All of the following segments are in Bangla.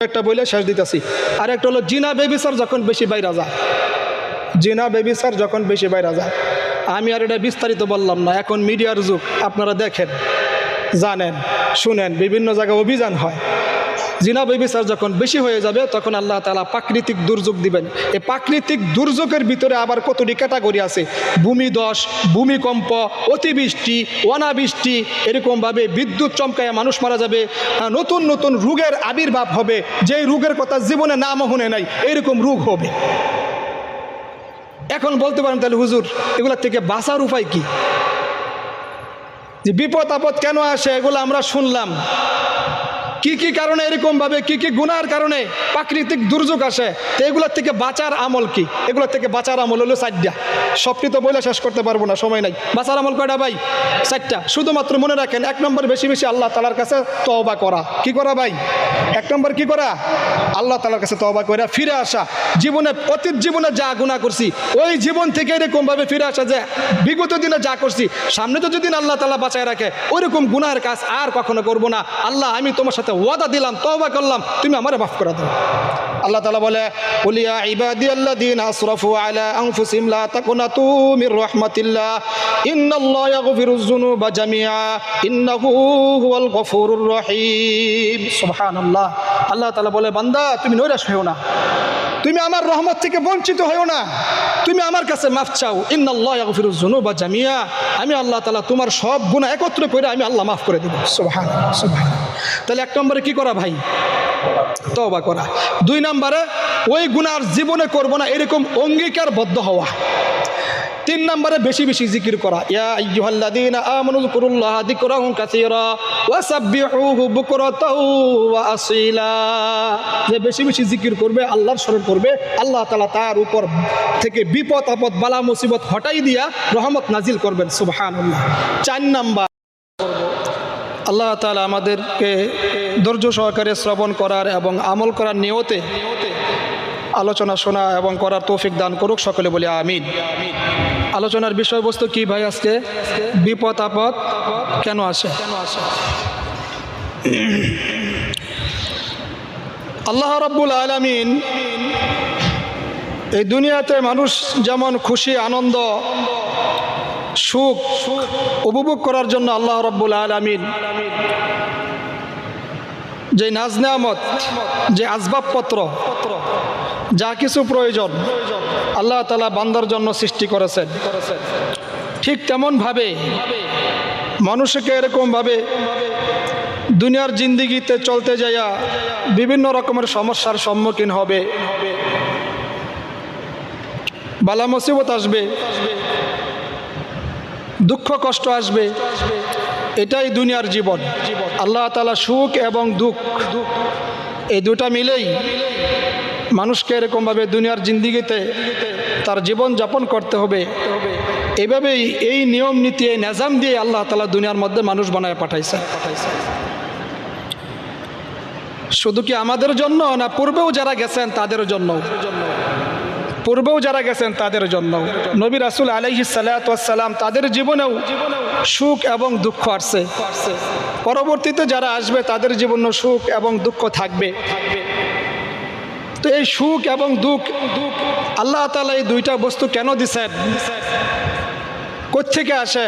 একটা বইলে শেষ দিতেছি। আর একটা হলো জিনা বেবিচার যখন বেশি বাইরা যায়, জিনা বেবিচার যখন বেশি বাইরা যায়। আমি আর এটা বিস্তারিত বললাম না, এখন মিডিয়ার যুগ, আপনারা দেখেন, জানেন, শুনেন, বিভিন্ন জায়গায় অভিযান হয়। জিনা বেবিচার যখন বেশি হয়ে যাবে তখন আল্লাহ তাআলা প্রাকৃতিক দুর্যোগ দিবেন। এই প্রাকৃতিক দুর্যোগের ভিতরে আবার কতটি ক্যাটাগরি আছে, ভূমিধস, ভূমিকম্প, অতিবৃষ্টি, অনাবৃষ্টি, এরকমভাবে বিদ্যুৎ চমকায় মানুষ মারা যাবে, নতুন নতুন রোগের আবির্ভাব হবে, যেই রোগের কথা জীবনে নামও শুনে নাই, এরকম রোগ হবে। এখন বলতে পারেন তাহলে হুজুর এগুলোর থেকে বাঁচার উপায় কি? যে বিপদ আপদ কেন আসে এগুলো আমরা শুনলাম, কি কি কারণে এরকমভাবে, কি কি গুনার কারণে প্রাকৃতিক দুর্যোগ আসে, তো এগুলোর থেকে বাঁচার আমল কি? এগুলোর থেকে বাঁচার আমল হলো 4টা। সবটি তো বলে শেষ করতে পারবো না, সময় নাই। বাঁচার আমল কয়টা ভাই? 4টা। শুধুমাত্র মনে রাখেন, 1 নম্বর বেশি বেশি আল্লাহ তাআলার কাছে তওবা করা। কি করা ভাই? 1 নম্বর কি করা? আল্লাহ তাআলার কাছে তওবা করে ফিরে আসা। জীবনে, অতীত জীবনে যা গুনাহ করছি ওই জীবন থেকে এরকমভাবে ফিরে আসা যে বিগত দিনে যা করছি, সামনে তো যদি আল্লাহ তাআলা বাঁচায় রাখে ওইরকম গুনাহের কাজ আর কখনো করবো না। আল্লাহ আমি তোমার সাথে ওয়াদা দিলাম, তওবা করলাম, তুমি আমারে মাফ করে দাও। আল্লাহ তাআলা বলে, কুল ইয়া ইবাদিয়াল্লাযীনা আসরাফু আলা আনফুসিহিম লা তাকুনাতু মির রাহমাতিল্লাহ ইন্নাল্লাহা ইয়াগফিরুয যুনুবা জামিআ ইন্নাহু হুয়াল গফুরুর রহিম। সুবহানাল্লাহ। আল্লাহ তাআলা বলে, বান্দা তুমি নৈরাশ হও না, তুমি আমার রহমত থেকে বঞ্চিত হও না, তুমি আমার কাছে মাফ চাও। ইন্নাল্লাহা ইয়াগফিরুয যুনুবা জামিআ, আমি আল্লাহ তাআলা তোমার সব গুনাহ একত্রে করে আমি আল্লাহ মাফ করে দেব। সুবহানাল্লাহ, সুবহানাল্লাহ। তাহলে 1 নম্বরে কি করা ভাই? তওবা করা। 2 নম্বরে ওই গুনাহ জীবনে করব না এরকম অঙ্গীকারবদ্ধ হওয়া। 3 নম্বরে বেশি বেশি জিকির করা। ইয়া আইয়ুহাল্লাযীনা আমানু যিকুরুল্লাহা যিকরান কাসীরা ওয়া সাব্বিহুহু বুকরাতাও ওয়া আসীলা। যে বেশি বেশি জিকির করবে, আল্লাহর স্মরণ করবে, আল্লাহ তাআলা তার উপর থেকে বিপদ আপদ বালা মুসিবত হটাই দিয়া রহমত নাজিল করবেন। সুবহানাল্লাহ। 4 নাম্বার, আল্লাহ তাআলা আমাদেরকে ধৈর্য সহকারে শ্রবণ করার এবং আমল করার নিয়তে আলোচনা শোনা এবং করার তৌফিক দান করুক। সকলে বলি আমিন। আলোচনার বিষয়বস্তু কি ভাই আজকে? বিপদ আপদ কেন আসে? আল্লাহ রাব্বুল আলামিন এই দুনিয়াতে মানুষ যেমন খুশি, আনন্দ, সুখ উপভোগ করার জন্য আল্লাহ রাব্বুল আলামিন যে নাজ নেয়ামত, যে আসবাবপত্র, যা কিছু প্রয়োজন আল্লাহ তাআলা বান্দার জন্য সৃষ্টি করেছেন, ঠিক তেমনভাবে মানুষকে এরকমভাবে দুনিয়ার জিন্দিগিতে চলতে যাইয়া বিভিন্ন রকমের সমস্যার সম্মুখীন হবে, বালা মুসিবত আসবে, দুঃখ কষ্ট আসবে। এটাই দুনিয়ার জীবন। আল্লাহ তাআলা সুখ এবং দুঃখ এই দুটা মিলেই মানুষকে এরকমভাবে দুনিয়ার জিন্দিগিতে তার জীবন যাপন করতে হবে। এভাবেই এই নিয়ম নীতি, এই নিজাম দিয়ে আল্লাহ তাআলা দুনিয়ার মধ্যে মানুষ বানায় পাঠাইছে। শুধু কি আমাদের জন্য না, পূর্বেও যারা গেছেন তাদের জন্য, পূর্বেও যারা গেছেন তাদের জন্য। নবী রাসূল আলাইহিস সালাতু ওয়াস সালাম তাদের জীবনেও সুখ এবং দুঃখ আসছে, পরবর্তীতে যারা আসবে তাদের জীবনেও সুখ এবং দুঃখ থাকবে। তো এই সুখ এবং দুঃখ আল্লাহ তাআলা এই দুইটা বস্তু কেন দিছেন, কোত্থেকে আসে,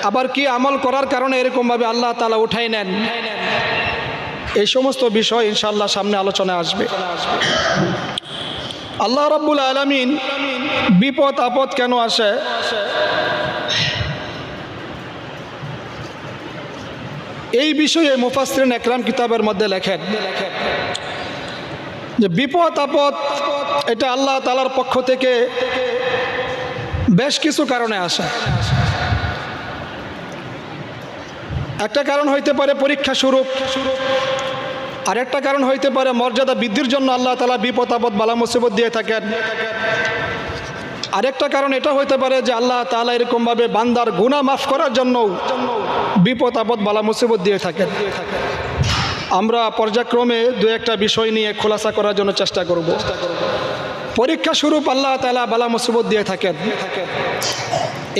আবার কি আমল করার কারণে এরকমভাবে আল্লাহ তাআলা উঠাই নেন, এই সমস্ত বিষয় ইনশাআল্লাহ সামনে আলোচনায় আসবে। আল্লাহ রাব্বুল আলামিন বিপদ আপদ কেন আসে, এই বিষয়ে মুফাসসিরিন একরাম কিতাবের মধ্যে লেখেন যে বিপদ আপদ এটা আল্লাহ তাআলার পক্ষ থেকে বেশ কিছু কারণে আসে। একটা কারণ হইতে পারে পরীক্ষা স্বরূপ, আরেকটা কারণ হইতে পারে মর্যাদা বৃদ্ধির জন্য আল্লাহ তাআলা বিপদ আপদ বালা মুসিবত দিয়ে থাকেন। আরেকটা কারণ এটা হইতে পারে যে আল্লাহ তাআলা এরকমভাবে বান্দার গুনাহ মাফ করার জন্য বিপদ আপদ বালা মুসিবত দিয়ে থাকেন। আমরা পর্যায়ক্রমে 2-1টা বিষয় নিয়ে খোলাসা করার জন্য চেষ্টা করব। পরীক্ষা স্বরূপ আল্লাহ তাআলা বালা মুসিবত দিয়ে থাকেন।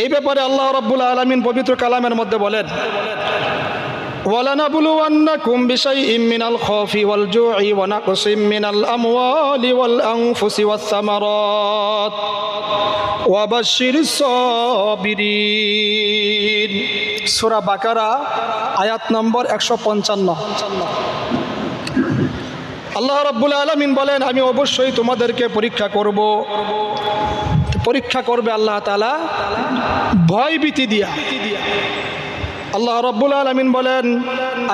এই ব্যাপারে আল্লাহ রাব্বুল আলামিন পবিত্র কালামের মধ্যে বলেন, ওয়ালানাবলুওয়ান্নাকুম বিশাইইম মিনাল খাউফি ওয়াল জু'i ওয়া নাকসিম মিনাল আমওয়ালি ওয়াল আনফুসি ওয়াস সামারাত ওয়া বাশশিরিস সাবিরিন। সূরা বাকারা আয়াত নম্বর 155। আল্লাহ রাব্বুল আলামিন বলেন, আমি অবশ্যই তোমাদেরকে পরীক্ষা করব। পরীক্ষা করবে আল্লাহ তাআলা ভয় ভীতি দিয়া। আল্লাহ রাব্বুল আলামিন বলেন,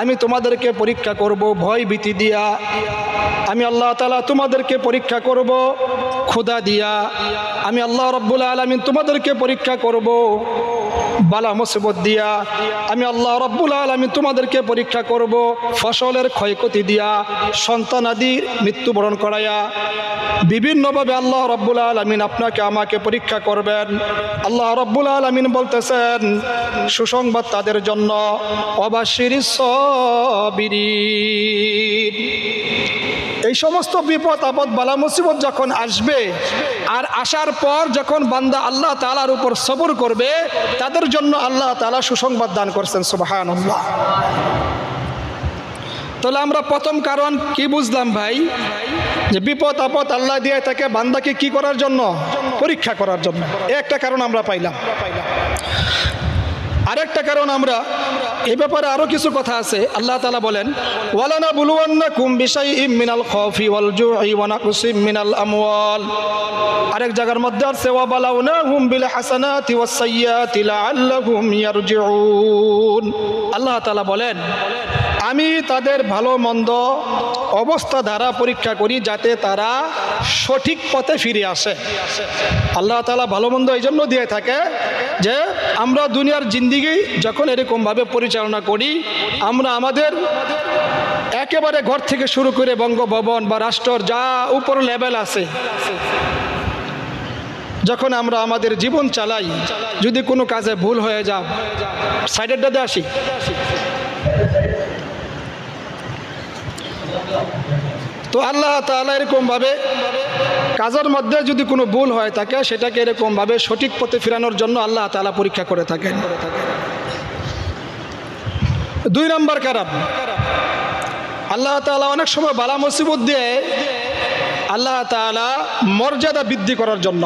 আমি তোমাদেরকে পরীক্ষা করব ভয় ভীতি দিয়া। আমি আল্লাহ তাআলা তোমাদেরকে পরীক্ষা করব ক্ষুধা দিয়া। আমি আল্লাহ রাব্বুল আলামিন তোমাদেরকে পরীক্ষা করব বালা মুসিবত দিয়া। আমি আল্লাহ রাব্বুল আলামিন তোমাদেরকে পরীক্ষা করব ফসলের ক্ষয়ক্ষতি দিয়া, সন্তানাদির মৃত্যুবরণ করাইয়া। বিভিন্নভাবে আল্লাহ রাব্বুল আলামিন আপনাকে আমাকে পরীক্ষা করবেন। আল্লাহ রাব্বুল আলামিন বলতেছেন, সুসংবাদ তাদের জন্য, ওয়াবাশশিরিস সাবিরিন। এই সমস্ত বিপদ আপদ বালা মুসিবত যখন আসবে, আর আসার পর যখন বান্দা আল্লাহ তাআলার উপর সবর করবে, তাদের জন্য আল্লাহ তাআলা সুসংবাদ দান করছেন। সুবহানাল্লাহ। তাহলে আমরা প্রথম কারণ কি বুঝলাম ভাই? যে বিপদ আপদ আল্লাহ দিয়ে থাকে বান্দাকে কি করার জন্য? পরীক্ষা করার জন্য। একটা কারণ আমরা পাইলাম। আরেকটা কারণ আমরা এই ব্যাপারে আরো কিছু কথা আছে। আল্লাহ তাআলা বলেন, ওয়ালানাবলুওয়ান্নাকুম বিশাইইম মিনাল খাউফি ওয়াল জু'i ওয়া নাকসিম মিনাল আমওয়াল। আরেক জায়গার মধ্যে আছে, ওয়া বালাউনাহুম বিল হাসানাতি ওয়াস সাইয়্যাতি লাআল্লাহুম ইয়ারজিউন। আল্লাহ তাআলা বলেন, আমি তাদের ভালো মন্দ অবস্থা দ্বারা পরীক্ষা করি যাতে তারা সঠিক পথে ফিরে আসে। আল্লাহ তাআলা ভালো মন্দ এই জন্য দিয়ে থাকে যে আমরা দুনিয়ার জিন্দেগি যখন এরকমভাবে পরিচালনা করি, আমরা আমাদের একেবারে ঘর থেকে শুরু করে বঙ্গভবন বা রাষ্ট্রের যা উপর লেভেল আছে, যখন আমরা আমাদের জীবন চালাই, যদি কোনো কাজে ভুল হয়ে যায়, সাইডের ডাতে আসি, তো আল্লাহ তাআলা এরকমভাবে কাজের মধ্যে যদি কোনো ভুল হয় থাকে, সেটাকে এরকমভাবে সঠিক পথে ফেরানোর জন্য আল্লাহ তাআলা পরীক্ষা করে থাকেন। 2 নম্বর কারণ, আল্লাহ তাআলা অনেক সময় বালা মুসিবত দিয়ে আল্লাহ তাআলা মর্যাদা বৃদ্ধি করার জন্য।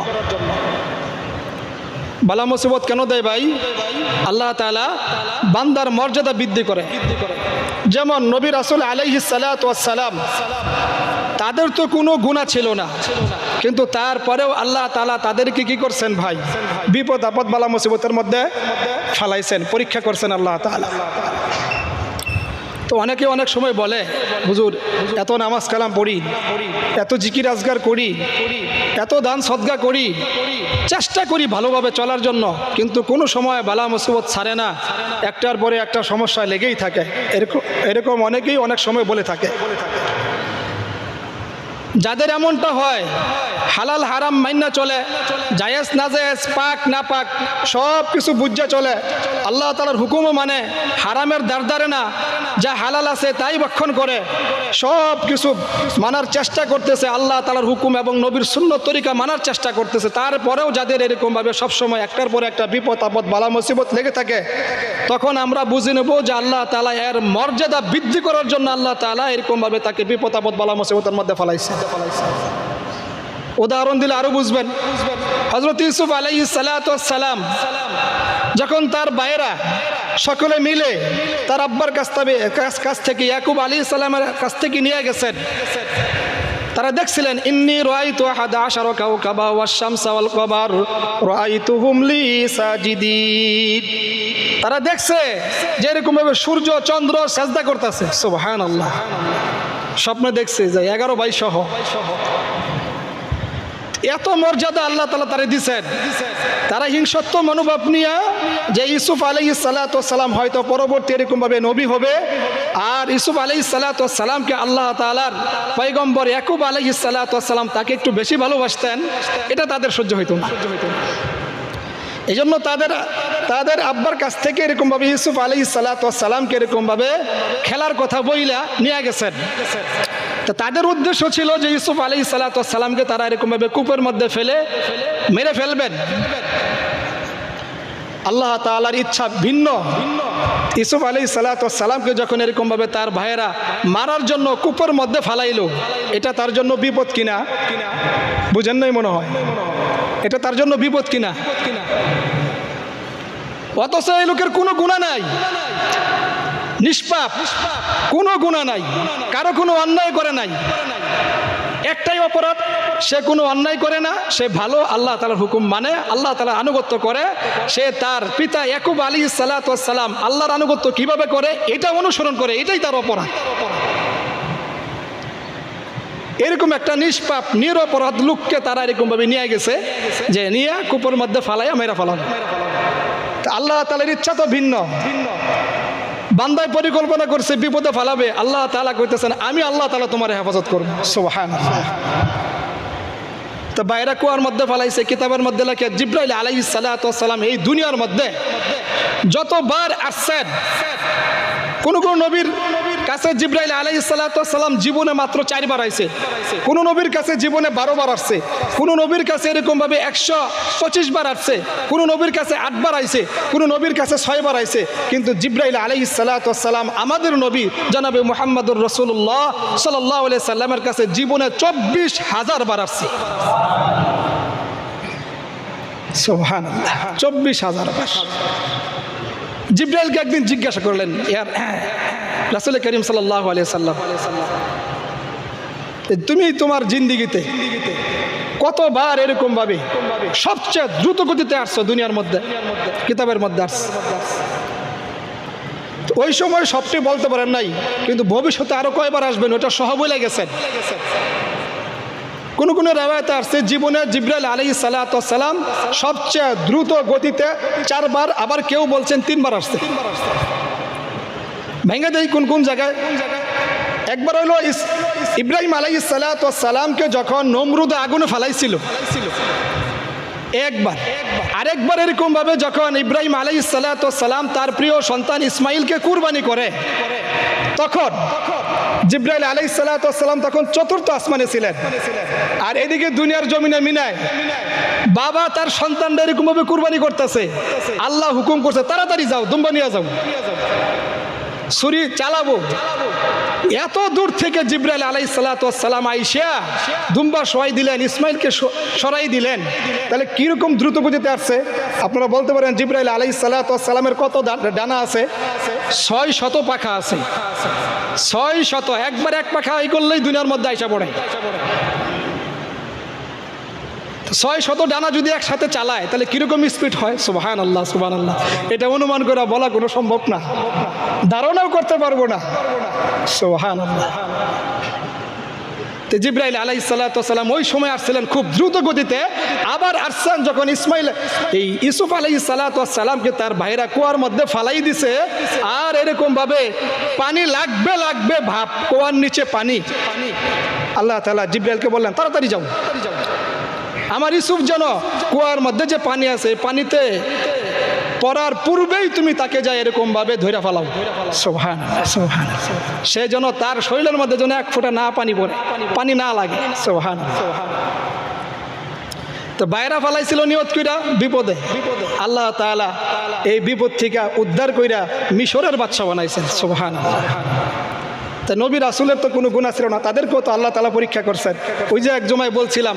বালা মুসিবত কেন দেয় ভাই? আল্লাহ তাআলা বান্দার মর্যাদা বৃদ্ধি করে। যেমন নবী রাসূল আলাইহিস সালাতু ওয়াস সালাম, তাদের তো কোনো গুনাহ ছিল না, কিন্তু তারপরেও আল্লাহ তাআলা তাদেরকে কি করছেন ভাই? বিপদ আপদ বালা মুসিবতের মধ্যে ফেলাইছেন, পরীক্ষা করছেন আল্লাহ তাআলা। তো অনেকে অনেক সময় বলে, হুজুর এত নামাজ কালাম পড়ি, এত জিকির আজগার করি, এত দান সদকা করি, চেষ্টা করি ভালোভাবে চলার জন্য, কিন্তু কোনো সময় বালা মুসিবত ছাড়ে না, একটার পরে একটা সমস্যা লেগেই থাকে। এরকম অনেকেই অনেক সময় বলে থাকে। যাদের এমনটা হয়, হালাল হারাম মাইনা চলে, জায়েজ না জায়েজ, পাক না পাক সব কিছু বুঝে চলে, আল্লাহ তাআলার হুকুমও মানে, হারামের দারদারে না, যা হালাল আছে তাই ভক্ষণ করে, সব কিছু মানার চেষ্টা করতেছে, আল্লাহ তাআলার হুকুম এবং নবীর সুন্নত তরিকা মানার চেষ্টা করতেছে, তারপরেও যাদের এরকমভাবে সবসময় একটার পর একটা বিপদ আপদ বালা মুসিবত লেগে থাকে, তখন আমরা বুঝে নেব যে আল্লাহ তাআলা এর মর্যাদা বৃদ্ধি করার জন্য আল্লাহ তাআলা এরকমভাবে তাকে বিপদ আপদ বালা মুসিবতের মধ্যে ফেলাইছে। উদাহরণ দিলে আরো বুঝবেন। হযরত ইউসুফ আলাইহিস সালাতু ওয়াস সালাম যখন তার ভাইয়েরা সকলে মিলে তার আব্বার কাছ থেকে ইয়াকুব আলাইহিস সালামের কাছ থেকে নিয়ে গেছেন, তারা দেখছিলেন, ইন্নী রাআইতু আহাদা আশারা কাওকাবা ওয়াশ শামসা ওয়াল কমার রাআইতুহুম লি সাজিদিন। তারা দেখছে যে এরকম ভাবে সূর্য চন্দ্র সিজদা করতেছে। সুবহানাল্লাহ। স্বপ্নে দেখছে যে 11 ভাই সহ। এত মর্যাদা আল্লাহ তাআলা তারে দিয়েছেন। তারা হিংসত্ব মনোভাব নিয়ে যে ইউসুফ আলাইহিস সালাতু ওয়াস সালাম হয়তো পরবর্তী এরকম ভাবে নবী হবে, আর ইউসুফ আলাইহিস সালাতু ওয়াস সালামকে আল্লাহ তাআলার পয়গম্বর ইয়াকুব আলাইহিস সালাতু ওয়াস সালাম তাকে একটু বেশি ভালোবাসতেন, এটা তাদের সহ্য হইতো না। এই জন্য তাদের আব্বার কাছ থেকে এরকমভাবে ইউসুফ আলাইহিস সালাতু ওয়াস সালামকে এরকমভাবে খেলার কথা বইলা নিয়ে গেছেন। তো তাদের উদ্দেশ্য ছিল যে ইউসুফ আলাইহিস সালাতু ওয়াস সালামকে তারা এরকমভাবে কূপের মধ্যে ফেলে মেরে ফেলবেন। আল্লাহ তাআলার ইচ্ছা ভিন্ন। ইউসুফ আলাইহিস সালামকে যখন এরকমভাবে তার ভাইয়েরা মারার জন্য কূপের মধ্যে ফালাইল, এটা তার জন্য বিপদ কিনা? বুঝেন নাই মনে হয়, এটা তার জন্য বিপদ কিনা? অথচ এই লোকের কোনো গুনাহ নাই, নিষ্পাপ, কোনো গুনাহ নাই, কারো কোনো অন্যায় করে নাই। একটাই অপরাধ, সে কোনো অন্যায় করে না, সে ভালো আল্লাহ তাআলার হুকুম মানে, আল্লাহ তাআলার আনুগত্য করে। সে তার পিতা ইয়াকুব আলাইহিস সালাম আল্লাহর আনুগত্য কিভাবে করে এটা অনুসরণ করে, এটাই তার অপরাধ। এরকম একটা নিষ্পাপ নিরপরাধ লোককে তারা এরকমভাবে নিয়ে গেছে, যে নিয়ে কূপের মধ্যে ফালাইয়া মেরা ফালানো। আল্লাহ তাআলার ইচ্ছা তো ভিন্ন। বান্দায় পরিকল্পনা করছে বিপদে ফালাবে, আল্লাহ তাআলা কইতেছেন আমি আল্লাহ তাআলা তোমার হেফাজত করব। সুবহানাল্লাহ। তো বাইরা কুয়ার মধ্যে ফালাইছে, কিতাবের মধ্যে লেখে জিবরাইল আলাইহিস সালাম এই দুনিয়ার মধ্যে যতবার আসছেন, কোন কোন নবীর কাছে জিবরাইল আলাইহিস সালাম জীবনে মাত্র 4 বার আইছে, কোন নবীর কাছে জীবনে 12 বার আসছে, কোন নবীর কাছে এরকম ভাবে 125 বার আসছে, কোন নবীর কাছে 8 বার আইছে, কোন নবীর কাছে 6 বার আইছে। কিন্তু জিবরাইল আলাইহিস সালাম আমাদের নবী জনাবে মুহাম্মদুর রাসূলুল্লাহ সাল্লাল্লাহু আলাইহি সাল্লামের কাছে জীবনে 24,000 বার আসছে। সুবহানাল্লাহ, 24,000 বার। জিবরাইলকে একদিন জিজ্ঞাসা করলেন, রাসূল করিম সাল্লাল্লাহু আলাইহি সাল্লাম, তুমি তোমার জিন্দেগিতে কতবার এরকম ভাবে সবচেয়ে দ্রুত গতিতে আসছো দুনিয়ার মধ্যে? কিতাবের মধ্যে আসছে। ওই সময় সবটি বলতে পারেন নাই, কিন্তু ভবিষ্যতে আরো কয়বার আসবেন ওটা সহ বলে গেছেন। কোন কোন রিওয়ায়াতে আসছে জীবনে জিবরাইল আলাইহিস সালাম সবচেয়ে দ্রুত গতিতে 4 বার, আবার কেউ বলছেন 3 বার আসছে। ভেঙে দেই কোন কোন জায়গায়। একবার হলো ইব্রাহিম আলাইহিস সালামকে যখন নমরুদ আগুনে ফালাইছিল একবার, আরেকবার এরকম ভাবে যখন ইব্রাহিম আলাইহিস সালাম তার প্রিয় সন্তান ইসমাইলকে কুরবানি করে, তখন জিবরাইল আলাইহিস সালাম তখন 4র্থ আসমানে ছিলেন। আর এদিকে দুনিয়ার জমিনে মিনায় বাবা তার সন্তানরা এরকম ভাবে কুরবানি করতেছে। আল্লাহ হুকুম করছে তাড়াতাড়ি যাও, দুম্বা নিয়ে যাও, ছুরি চালাবো। এত দূর থেকে জিবরাইল আলাইহিস সালাম আইসা দুম্বা সরাই দিলেন, ইসমাইলকে সরাই দিলেন। তাহলে কিরকম দ্রুত গতিতে আসছে? আপনারা বলতে পারেন জিবরাইল আলাইহিস সালামের কত ডানা আছে? 600 পাখা আছে। 600, একবার এক পাখা এই করলেই দুনিয়ার মধ্যে আইসা পড়ে। 600 ডানা যদি একসাথে চালায় তাহলে কিরকম স্পিড হয়? সুবহানাল্লাহ, সুবহানাল্লাহ। এটা অনুমান করা বলা কোনো সম্ভব না, ধারণাও করতে পারবো না। সুবহানাল্লাহ। জিবরাইল আলাইহিস সালাম ওই সময় আসছিলেন খুব দ্রুত গতিতে। আবার আসছেন যখন এই ইউসুফ আলাইহিস সালামকে তার ভাইরা কুয়ার মধ্যে ফালাই দিছে, আর এরকম ভাবে পানি লাগবে ভাব, কুয়ার নিচে পানি। আল্লাহ তাআলা জিবরাইলকে বললেন তাড়াতাড়ি যাও, আমার ইউসুফ যেন কুয়ার মধ্যে যে পানি আছে পানিতে পড়ার পূর্বেই তুমি তাকে যাই এরকম ভাবে ধরে ফেলাও। সুবহানাল্লাহ, সুবহানাল্লাহ। সে যেন তার শরীরের মধ্যে যেন 1 ফোঁটা না পানি পড়ে, পানি না লাগে। সুবহানাল্লাহ। তো বাইরা ফালাইছিল নিয়ত কইরা বিপদে, আল্লাহ তাআলা এই বিপদ থেকে উদ্ধার কইরা মিশরের বাদশা বানাইছেন। সুবহানাল্লাহ। তা নবী রাসূলের তো কোনো গুনাহ ছিল না, তাদেরকেও তো আল্লাহ তাআলা পরীক্ষা করছেন। ওই যে এক জমায় বলছিলাম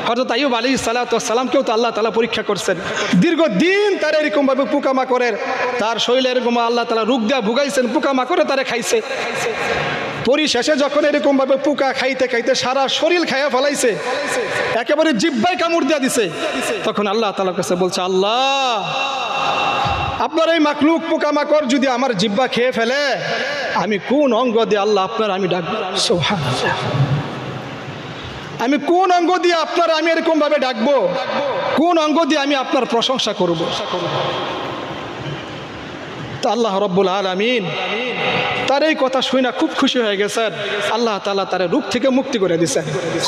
হযরত আইয়ুব আলাইহিস সালামকেও তো আল্লাহ তাআলা পরীক্ষা করছেন। দীর্ঘদিন তার এরকম ভাবে পোকামাকড়ের তার শরীরে এরকম আল্লাহ তাআলা রোগ দিয়া ভুগাইছেন, পোকামাকড়ে তারে খাইছে। পরিশেষে যখন এরকম ভাবে পোকা খাইতে খাইতে সারা শরীর খাইয়া ফেলাইছে, একেবারে জিহ্বায় কামড় দিয়া দিছে, তখন আল্লাহ তাআলার কাছে বলছে, আল্লাহ আপনার এই মাখলুক পোকামাকড় যদি আমার জিহ্বা খেয়ে ফেলে, আমি কোন অঙ্গ দিয়ে আল্লাহ আপনার আমি ডাকবো? সুবহানাল্লাহ। আমি কোন অঙ্গ দিয়ে আপনার আমি এরকম ভাবে ডাকবো? কোন অঙ্গ দিয়ে আমি আপনার প্রশংসা করব? তো আল্লাহ রাব্বুল আলামিন তার এই কথা শুনে খুব খুশি হয়ে গেছেন। আল্লাহ তাআলা তার রোগ থেকে মুক্তি করে দিয়েছেন।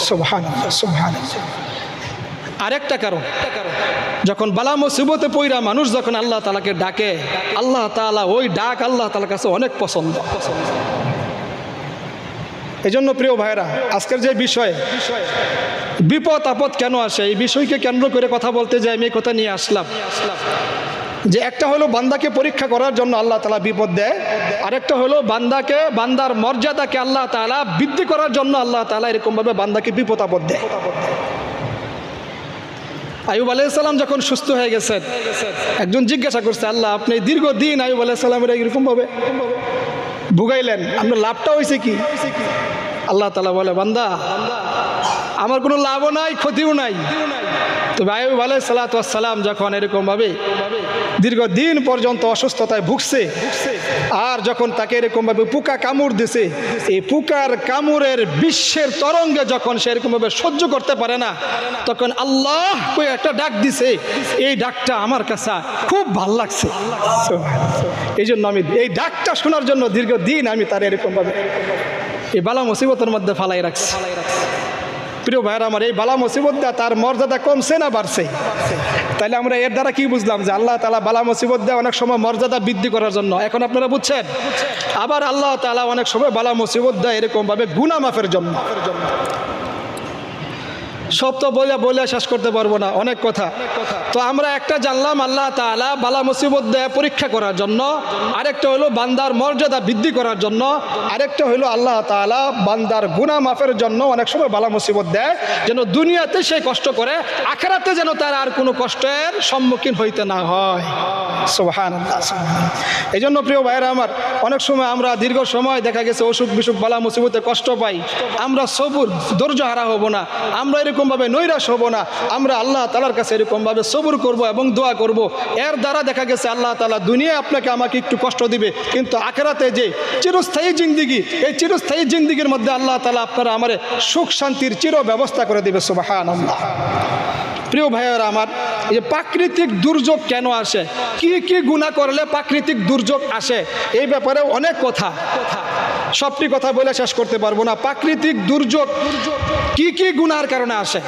সুবহানাল্লাহ, সুবহানাল্লাহ। আরেকটা কারণ, যখন বালা মুসিবতে পইরা মানুষ যখন আল্লাহ তাআলাকে ডাকে, আল্লাহ তাআলা ওই ডাক আল্লাহ তাআলার কাছে অনেক পছন্দ। এজন্য প্রিয় ভাইরা, আজকের যে বিষয় বিপদ আপদ কেন আসে, এই বিষয়কে কেন্দ্র করে কথা বলতে যাই আমি এই কথা নিয়ে আসলাম। যে একটা হলো বান্দাকে পরীক্ষা করার জন্য আল্লাহ তাআলা বিপদ দেয়, আরেকটা হলো বান্দার মর্যাদাকে আল্লাহ তাআলা বৃদ্ধি করার জন্য আল্লাহ তাআলা এরকমভাবে বান্দাকে বিপদ আপদ দেয়। আইয়ুব আলাইহিস সালাম যখন সুস্থ হয়ে গেছেন, একজন জিজ্ঞাসা করছে, আল্লাহ আপনি দীর্ঘদিন আইয়ুব আলাইহিস সালামের এরকমভাবে ভুগাইলেন, আপনার লাভটা হয়েছে কি? আল্লাহ তাআলা বলে, বান্দা আমার কোনো লাভও নাই ক্ষতিও নাই। তবে আইয়ুব আলাইহিস সালাম যখন এরকমভাবে দীর্ঘদিন পর্যন্ত অসুস্থতায় ভুগছে, আর যখন তাকে এরকমভাবে পোকা কামড় দিছে, এই পোকার কামড়ের বিশ্বের তরঙ্গে যখন সে এরকমভাবে সহ্য করতে পারে না, তখন আল্লাহ কই একটা ডাক দিছে, এই ডাকটা আমার কাছে খুব ভাল লাগছে। এই জন্য আমি এই ডাকটা শোনার জন্য দীর্ঘদিন আমি তার এরকমভাবে এই বালা মুসিবতের মধ্যে ফালাই রাখছি। প্রিয় ভাইরা আমার, এই বালা মুসিবতটা তার মর্যাদা কমছে না বাড়ছে? তাহলে আমরা এর দ্বারা কি বুঝলাম? যে আল্লাহ তাআলা বালা মুসিবত দেয় অনেক সময় মর্যাদা বৃদ্ধি করার জন্য। এখন আপনারা বুঝছেন? আবার আল্লাহ তাআলা অনেক সময় বালা মুসিবত দেয় এরকমভাবে গুনাহ মাফের জন্য। সব তো বলে শেষ করতে পারবো না, অনেক কথা। তো আমরা একটা জানলাম আল্লাহ তাআলা বালা মুসিবত দেয় পরীক্ষা করার জন্য, আরেকটা হলো বান্দার মর্যাদা বৃদ্ধি করার জন্য, আরেকটা হলো আল্লাহ তাআলা বান্দার গুনাহ মাফের জন্য অনেক সময় বালা মুসিবত দেয়, যেন দুনিয়াতে সে কষ্ট করে, আখিরাতে যেন তার আর কোনো কষ্টের সম্মুখীন হইতে না হয়। সুবহানাল্লাহ। এই জন্য প্রিয় ভাইরা আমার, অনেক সময় আমরা দীর্ঘ সময় দেখা গেছে অসুখ বিসুখ বালা মুসিবতে কষ্ট পাই, আমরা সবুর ধৈর্য হারা হব না, আমরা এরকমভাবে নৈরাশ হব না, আমরা আল্লাহ তাআলার কাছে এরকমভাবে সবুর করব এবং দোয়া করব। এর দ্বারা দেখা গেছে আল্লাহ তাআলা দুনিয়ায় আপনাকে আমাকে একটু কষ্ট দিবে, কিন্তু আখিরাতে যে চিরস্থায়ী জিন্দিগি, এই চিরস্থায়ী জিন্দিগির মধ্যে আল্লাহ তাআলা আপনারা আমার সুখ শান্তির চির ব্যবস্থা করে দিবে। সুবহানাল্লাহ। প্রিয় ভাইয়েরা আমার, এই যে প্রাকৃতিক দুর্যোগ কেন আসে, কি কি গুনাহ করলে প্রাকৃতিক দুর্যোগ আসে, এই ব্যাপারে অনেক কথা, সবটি কথা বলে শেষ করতে পারবো না। প্রাকৃতিক দুর্যোগ কি কি গুনাহের কারণে আসে,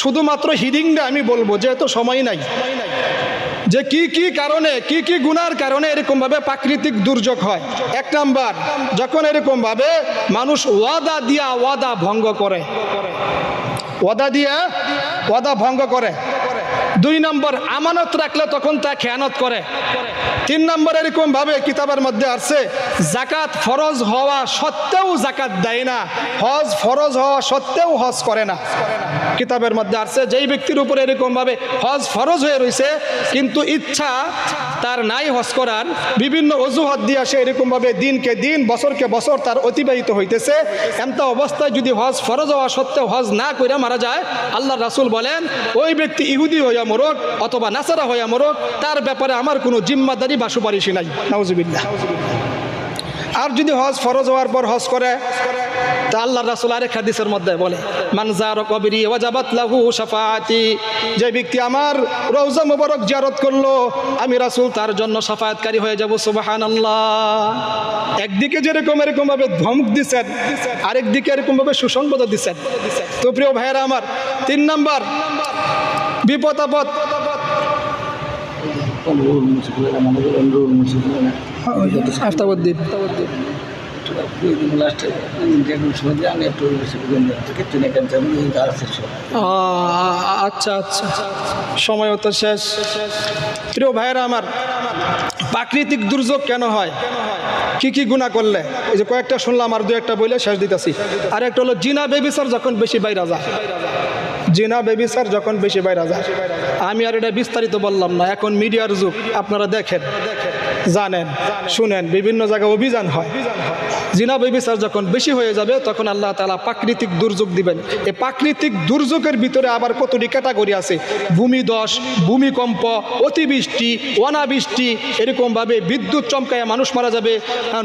শুধুমাত্র হিডিংটা আমি বলবো, যেহেতু সময় নাই, যে কি কি কারণে, কি কি গুনাহের কারণে এরকমভাবে প্রাকৃতিক দুর্যোগ হয়। এক নাম্বার, যখন এরকমভাবে মানুষ ওয়াদা দিয়া ওয়াদা ভঙ্গ করে, ওয়াদা দিয়া ওয়াদা ভঙ্গ করে। দুই নম্বর, আমানত রাখলে তখন তা খেয়ানত করে। তিন নম্বর, এরকম ভাবে কিতাবের মধ্যে আছে যাকাত ফরজ হওয়া সত্ত্বেও যাকাত দেয় না, হজ ফরজ হওয়া সত্ত্বেও হজ করে না। কিতাবের মধ্যে আছে যেই ব্যক্তির উপরে এরকম ভাবে হজ ফরজ হয়ে রয়েছে, কিন্তু ইচ্ছা তার নাই হজ করার, বিভিন্ন অজুহাত দিয়ে সে এরকম ভাবে দিনকে দিন বছরকে বছর তার অতিবাহিত হইতেছে, এমতা অবস্থায় যদি হজ ফরজ হওয়া সত্ত্বেও হজ না করে মারা যায়, আল্লাহ রাসূল বলেন ওই ব্যক্তি ইহুদি হইয়া মরক অথবা নাসারা হইয়া মরক, তার ব্যাপারে আমার কোনো জিম্মাদারি বা সুপারিশই নাই। নাউজুবিল্লাহ। আর যদি হজ ফরজ হওয়ার পর হজ করে, তা আল্লাহ রাসূল আরেক হাদিসের মধ্যে বলে, মান যারা কবরি ওয়াজাবাত লাহু শাফাআতি, যে ব্যক্তি আমার রওজা মুবারক জিয়ারত করলো, আমি রাসূল তার জন্য শাফায়াতকারী হয়ে যাব। সুবহানাল্লাহ। একদিকে যেরকম এরকম ভাবে ধমক দিচ্ছেন, আরেকদিকে এরকম ভাবে সুসংবাদ দিচ্ছেন। তো প্রিয় ভাইয়েরা আমার, তিন নাম্বার বিপদ আপদ, আচ্ছা আচ্ছা, সময় তো শেষ। প্রিয় ভাইয়েরা আমার, প্রাকৃতিক দুর্যোগ কেন হয়, কি কি গুনাহ করলে, এই যে কয়েকটা শুনলাম, আর দু একটা বলে শেষ দিতেছি। আর একটা হলো জিনা বেবিচার যখন বেশি বাইরা যায়, জিনা বেবিচার যখন বেশি বাইরা যায়। আমি আর এটা বিস্তারিত বললাম না, এখন মিডিয়ার যুগ, আপনারা দেখেন, জানেন, শুনেন, বিভিন্ন জায়গায় অভিযান হয়। জিনা বেবিচার যখন বেশি হয়ে যাবে, তখন আল্লাহ তাআলা প্রাকৃতিক দুর্যোগ দিবেন। এই প্রাকৃতিক দুর্যোগের ভিতরে আবার কতটি ক্যাটাগরি আছে, ভূমিধস, ভূমিকম্প, অতিবৃষ্টি, অনাবৃষ্টি, এরকমভাবে বিদ্যুৎ চমকায় মানুষ মারা যাবে,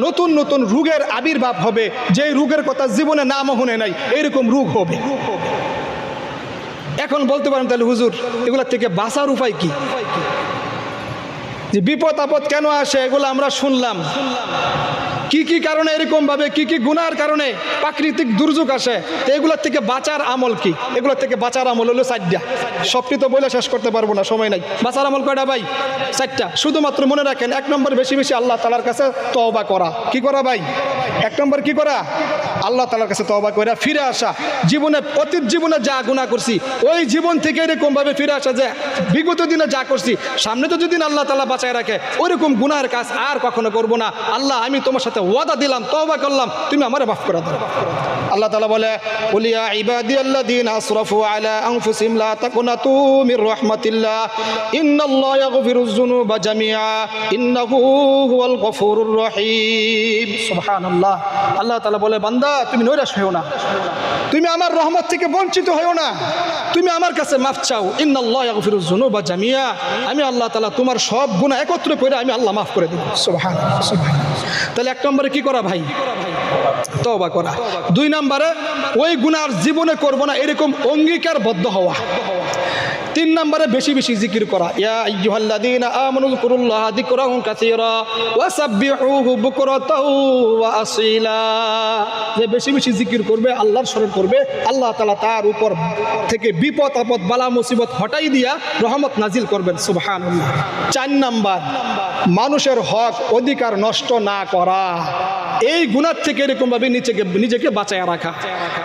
নতুন নতুন রোগের আবির্ভাব হবে, যেই রোগের কথা জীবনে নামও শুনে নাই, এরকম রোগ হবে। এখন বলতে পারেন তাহলে হুজুর এগুলা থেকে বাঁচার উপায় কি? যে বিপদ আপদ কেন আসে এগুলো আমরা শুনলাম, কি কি কারণে এরকম ভাবে কি কি গুনার কারণে প্রাকৃতিক দুর্যোগ আসে, তো এগুলোর থেকে বাঁচার আমল কি? এগুলোর থেকে বাঁচার আমল হলো 4টা। সবটি তো বলে শেষ করতে পারবো না, সময় নাই। বাঁচার আমল কয়টা ভাই? 4টা। শুধুমাত্র মনে রাখেন, 1 নম্বর বেশি বেশি আল্লাহ তাআলার কাছে তওবা করা। কি করা ভাই? 1 নম্বর কি করা? আল্লাহ তাআলার কাছে তওবা করে ফিরে আসা। জীবনে অতীত জীবনে যা গুনাহ করছি ওই জীবন থেকে এরকম ভাবে ফিরে আসা যে বিগত দিনে যা করছি সামনে তো যদি আল্লাহ তাআলা বাঁচায় রাখে ওইরকম গুনাহের কাজ আর কখনো করব না। আল্লাহ আমি তোমার সাথে ওয়াদা দিলাম, তওবা করলাম, তুমি আমারে মাফ করে দাও। আল্লাহ তাআলা বলে, কুল ইয়া ইবাদিয়াল্লাযীনা আসরাফু আলা আনফুসিহিম লা তাকুনাতু মির রাহমাতিল্লাহ ইন্নাল্লাহা ইয়াগফিরুয যুনুবা জামিআ ইন্নাহু হুয়াল গফুরুর রহিম। সুবহানাল্লাহ। আল্লাহ তাআলা বলে, বান্দা তুমি নৈরাশ হও না, তুমি আমার রহমত থেকে বঞ্চিত হও না, তুমি আমার কাছে মাফ চাও। ইন্নাল্লাহা ইয়াগফিরুয যুনুবা জামিআ, আমি আল্লাহ তাআলা তোমার সব গুনাহ একত্র করে আমি আল্লাহ মাফ করে দেব। সুবহানাল্লাহ, সুবহানাল্লাহ। তাহলে 1 নম্বরে কি করা ভাই? তওবা করা। 2 নম্বরে ওই গুনাহ জীবনে করব না এরকম অঙ্গীকারবদ্ধ হওয়া। 3 নম্বরে বেশি বেশি জিকির করা। ইয়া আইয়ুহাল্লাযীনা আমানু যিকুরুল্লাহা যিকরান কাসীরা ওয়া সাব্বিহুহু বুকরাতাও ওয়া আসীলা। যে বেশি বেশি জিকির করবে, আল্লাহর স্মরণ করবে, আল্লাহ তাআলা তার উপর থেকে বিপদ আপদ বালা মুসিবত হটাই দিয়া রহমত নাজিল করবেন। সুবহানাল্লাহ। 4 নাম্বার মানুষের হক অধিকার নষ্ট না করা। এই গুনাহ থেকে এরকমভাবে নিজেকে বাঁচায় রাখা।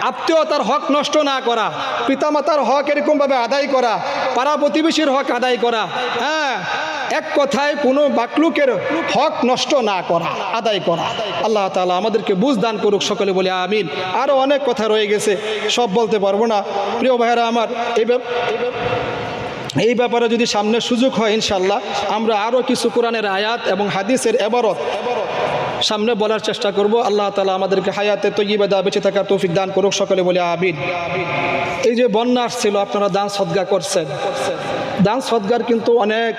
আত্মীয়তার হক নষ্ট না করা, পিতামাতার হক এরকমভাবে আদায় করা, পাড়া প্রতিবেশীর হক আদায় করা। হ্যাঁ, এক কথায় কোনো বাকলুকের হক নষ্ট না করা, আদায় করা। আল্লাহ তাআলা আমাদেরকে বুঝ দান করুক, সকলে বলে আমিন। আরও অনেক কথা রয়ে গেছে, সব বলতে পারবো না। প্রিয় ভাইয়েরা আমার, এই ব্যাপারে যদি সামনে সুযোগ হয় ইনশাল্লাহ আমরা আরও কিছু কোরআনের আয়াত এবং হাদিসের ইবারত সামনে বলার চেষ্টা করব। আল্লাহ তাআলা আমাদেরকে হায়াতে তয়্যিবা বেঁচে থাকার তৌফিক দান করুক, সকলে বলে আমিন। এই যে বন্যা আসছিল, আপনারা দান সদকা করছেন। দান সদকার কিন্তু অনেক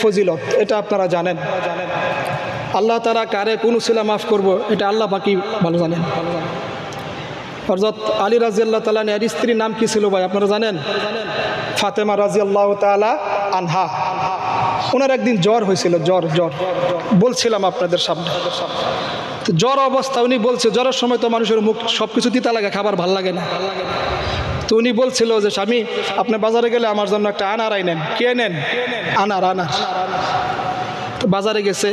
ফজিলত, এটা আপনারা জানেন। আল্লাহ তাআলা কারে কোন উসিলা মাফ করব এটা আল্লাহ বাকি ভালো জানেন। হযরত আলী রাদিয়াল্লাহু তাআলা এর স্ত্রীর নাম কি ছিল ভাই আপনারা জানেন? ফাতেমা রাদিয়াল্লাহু তাআলা আনহা। ওনার একদিন জ্বর হয়েছিল, জ্বর বলছিলাম আপনাদের সামনে। জ্বর অবস্থা উনি বলছে, জ্বরের সময় তো মানুষের মুখ সব কিছু তিতা লাগে, খাবার ভাল লাগে না। তো উনি বলছিল যে স্বামী আপনি বাজারে গেলে আমার জন্য একটা আনার আইনেন। কে নেন? আনার। বাজারে গেছে,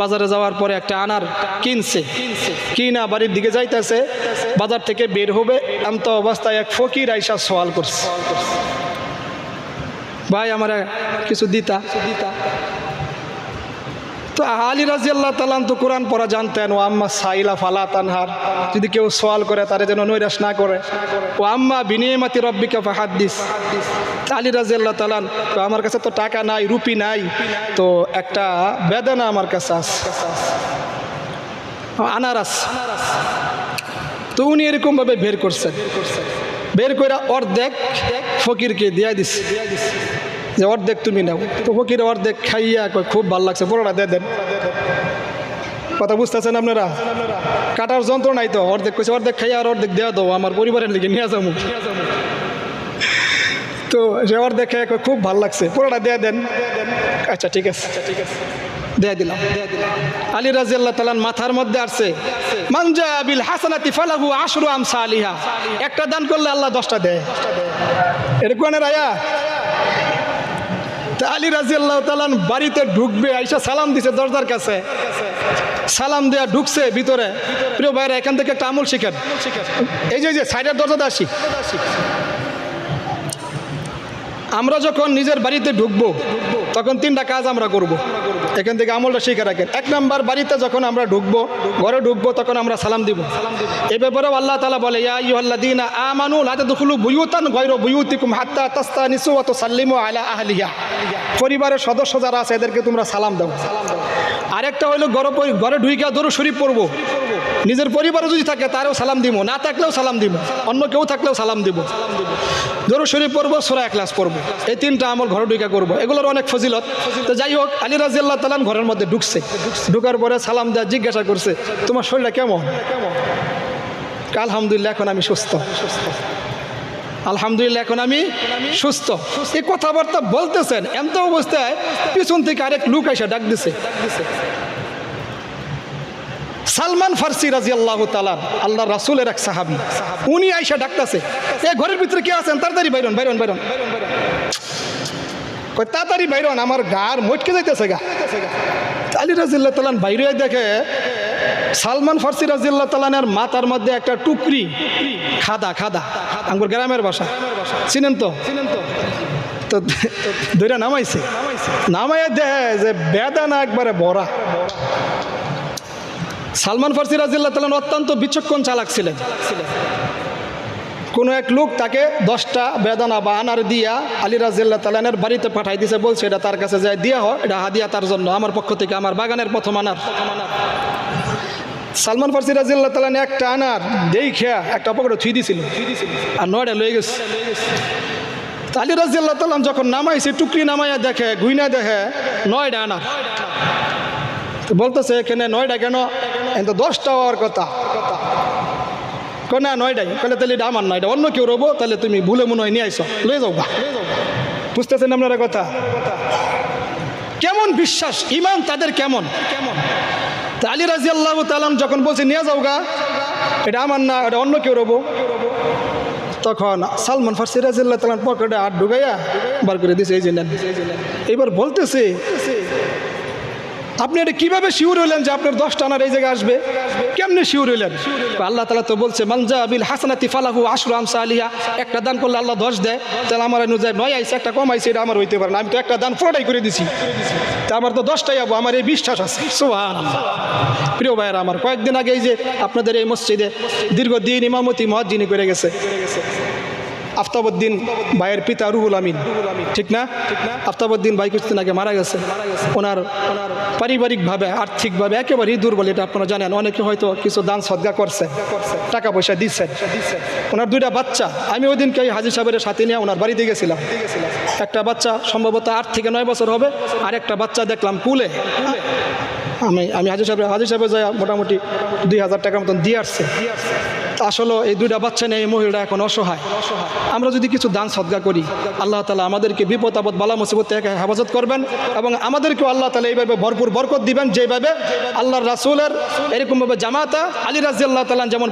বাজারে যাওয়ার পরে একটা আনার কিনছে, কিনা বাড়ির দিকে যাইতেছে, বাজার থেকে বের হবে এমত অবস্থায় এক ফকির আইসা সওয়াল করছে, ভাই আমার কিছু দিতা। তো আলী রাদিয়াল্লাহু তাআলা তো কোরআন পড়া জানতেন। ও আম্মা সাইলা ফালা তানহার, যদি কেউ সওয়াল করে তারে যেন নৈরাশ না করে। ও আম্মা বিনিয়ামাতি রব্বিকা ফাহাদ্দিস। আলী রাদিয়াল্লাহু তাআলা, তো আমার কাছে তো টাকা নাই, রুপি নাই, তো একটা বেদানা আমার কাছে আছে, আনারস। তো উনি এরকমভাবে বের করছেন, বের করে অর্ধেক ফকিরকে দিয়া দিছে যে অর্ধেক তুমি নাও। তো ফকির অর্ধেক খাইয়া কয় খুব ভালো লাগছে, পুরোটা দিয়ে দেন। কথা বুঝতেছেন আপনারা? কাটার যন্ত্র নাই তো, অর্ধেক কইছে অর্ধেক খাইয়া আর অর্ধেক দেওয়া দাও, আমার পরিবারের লিগে নিয়ে যাবো। তো সে অর্ধেক খাইয়া কয় খুব ভালো লাগছে, পুরোটা দিয়ে দেন। আচ্ছা ঠিক আছে, দিয়ে দিলাম। আলী রাদিয়াল্লাহু তাআলা মাথার মধ্যে আসছে মান জা বিল হাসানাতি ফালাহু আশরু আমসালিহা, একটা দান করলে আল্লাহ 10টা দেয়। এরকম আয়াত। আলী রাদিয়াল্লাহু তাআলা বাড়িতে ঢুকবে, আইসা সালাম দিছে দরজার কাছে, সালাম দেয়া ঢুকছে ভিতরে। প্রিয় ভাইরা এখান থেকে একটা আমল শিখেন। এই যে সাইডের দরজাতে আসি, আমরা যখন নিজের বাড়িতে ঢুকবো তখন 3টা কাজ আমরা করব। এখান থেকে আমলটা শিখে রাখেন। 1 নাম্বার, বাড়িতে যখন আমরা ঢুকবো, ঘরে ঢুকবো, তখন আমরা সালাম দিব। এই ব্যাপারেও আল্লাহ তাআলা বলে, ইয়া আইয়ুহাল্লাযীনা আমানু লা তাদখুলু বুয়ুতান গায়রা বুয়ুতিকুম হাত্তা তাস্তানিসু ওয়া তুসাল্লিমু আলা আহলিহা। পরিবারের সদস্য যারা আছে এদেরকে তোমরা সালাম দাও। আরেকটা হলো ঘরে ঢুইকা দরুদ শরীফ পড়বো। নিজের পরিবারে যদি থাকে তারও সালাম দিব, না থাকলেও সালাম দিব, অন্য কেউ থাকলেও সালাম দিব। দরুদ শরীফ পড়বো, সূরা ইখলাস পড়বো। এই 3টা আমল ঘরে ঢুইকা করবো, এগুলোর অনেক ফজিলত। তো যাই হোক, আলী রাদিয়াল্লাহু তাআলা ঘরের মধ্যে ঢুকছে, ঢুকার পরে সালাম দেয়া জিজ্ঞাসা করছে তোমার শরীরটা কেমন? আলহামদুলিল্লাহ এখন আমি সুস্থ, আলহামদুলিল্লাহ এখন আমি সুস্থ। এই কথাবার্তা বলতেছেন, এমন অবস্থায় পিছন থেকে আরেক লোক এসে ডাক দিছে, সালমান ফার্সি রাদিয়াল্লাহু তাআলা আল্লাহ রাসূলের এক সাহাবী, উনি আইসা ডাকতেছে, এ ঘরের ভিতরে কে আছেন, তাড়াতাড়ি বাইরন বাইরন বাইরন, কই তাড়াতাড়ি বাইরন, আমার গার মটকে যাইতেছে গা। আলী রাদিয়াল্লাহু তাআলা বাইরে দেখে সালমান ফার্সি রাদিয়াল্লাহু তাআলার মাথার মধ্যে একটা টুকরি, খাদা খাদা, আমার গ্রামের ভাষা চিনেন তো, তো ধরে নামাইছে, নামাইয়া দেখে যে বেদানা একবারে ভরা। সালমান ফার্সি রাদিয়াল্লাহু তাআলা অত্যন্ত বিচক্ষণ চালাক ছিলেন। কোনো এক লোক তাকে 10টা বেদানা বা আনার দিয়া আলী রাদিয়াল্লাহু তাআলার বাড়িতে পাঠাই দিয়েছে, বলছে এটা তার কাছে যায় দিয়া হয়, এটা হাদিয়া তার জন্য আমার পক্ষ থেকে, আমার বাগানের প্রথম আনার। সালমান ফার্সি রাদিয়াল্লাহু তাআলা একটা আনার দেখে একটা পকেটে থুই দিছিল আর 9টা লয়ে গেছে। আলী রাদিয়াল্লাহু তাআলা যখন নামাইছে, টুকরি নামাইয়া দেখে, গুইনা দেখে 9টা আনার। বলতেছে এখানে 9টা কেন, এত 10টা হওয়ার কথা। না 9টাই, তাহলে তাহলে এটা আমার না, এটা অন্য কেউ রবো, তাহলে তুমি ভুলে মনে হয় নিয়ে আইসো, লয়ে যাও গা। বুঝতেছেন আপনারা কথা? কেমন বিশ্বাস, ইমান তাদের কেমন। তা আলী রাদিয়াল্লাহু তাআলা যখন বলছে নিয়ে যাও গা, এটা আমার না, এটা অন্য কেউ রবো, তখন সালমান ফার্সি রাদিয়াল্লাহু তাআলা পকেটে হাত ঢুকাইয়া বার করে দিয়েছে, এই যে নেন। এইবার বলতেছে আপনি এটা কিভাবে শিওর হইলেন যে আপনার 10টা আনার এই জায়গায় আসবে, কেমনে শিওর হইলেন? আল্লাহ তাআলা তো বলছে মানজা বিল হাসানাতি ফালাহু আশরু আমসালিহা, একটা দান করলে আল্লাহ 10 দেয়, তাহলে আমার অনুযায়ী 9 আইছে, একটা কম আইছে, এটা আমার হইতে পারে না, আমি তো একটা দান পুরোটাই করে দিছি, তা আমার তো 10টাই যাবো, আমার এই বিশ্বাস আছে। সুবহানাল্লাহ। প্রিয় ভাইয়েরা আমার, কয়েকদিন আগে এই যে আপনাদের এই মসজিদে দীর্ঘদিন ইমামতি মুয়াজ্জিনি করে গেছে আফতাবউদ্দিন ভাইয়ের পিতা রুহুল আমিন, ঠিক না? আফতাবউদ্দিন ভাই কিছুদিন আগে মারা গেছে। ওনার পারিবারিকভাবে আর্থিকভাবে একেবারেই দুর্বল, এটা আপনারা জানেন। অনেকে হয়তো কিছু দান সদকা করছে, টাকা পয়সা দিচ্ছেন। ওনার 2টা বাচ্চা, আমি ওই দিনকে হাজী সাহেবের সাথে নিয়ে ওনার বাড়িতে গেছিলাম। একটা বাচ্চা সম্ভবত 8 থেকে 9 বছর হবে, আর একটা বাচ্চা দেখলাম কুলে। আমি হাজী সাহেবের যাই মোটামুটি 2000 টাকার মতন দিয়ে আসছে। আসলে এই 2টা বাচ্চা নিয়ে এই মহিলাটা এখন অসহায়। আমরা যদি কিছু দান সদকা করি, আল্লাহ তাআলা আমাদেরকে বিপদ আপদ বালা মুসিবত থেকে হেফাজত করবেন, এবং আমাদেরকেও আল্লাহ তাআলা এইভাবে ভরপুর বরকত দিবেন, যেভাবে আল্লাহর রাসূলের এরকমভাবে জামাতা আলী রাদিয়াল্লাহু তাআলা যেমন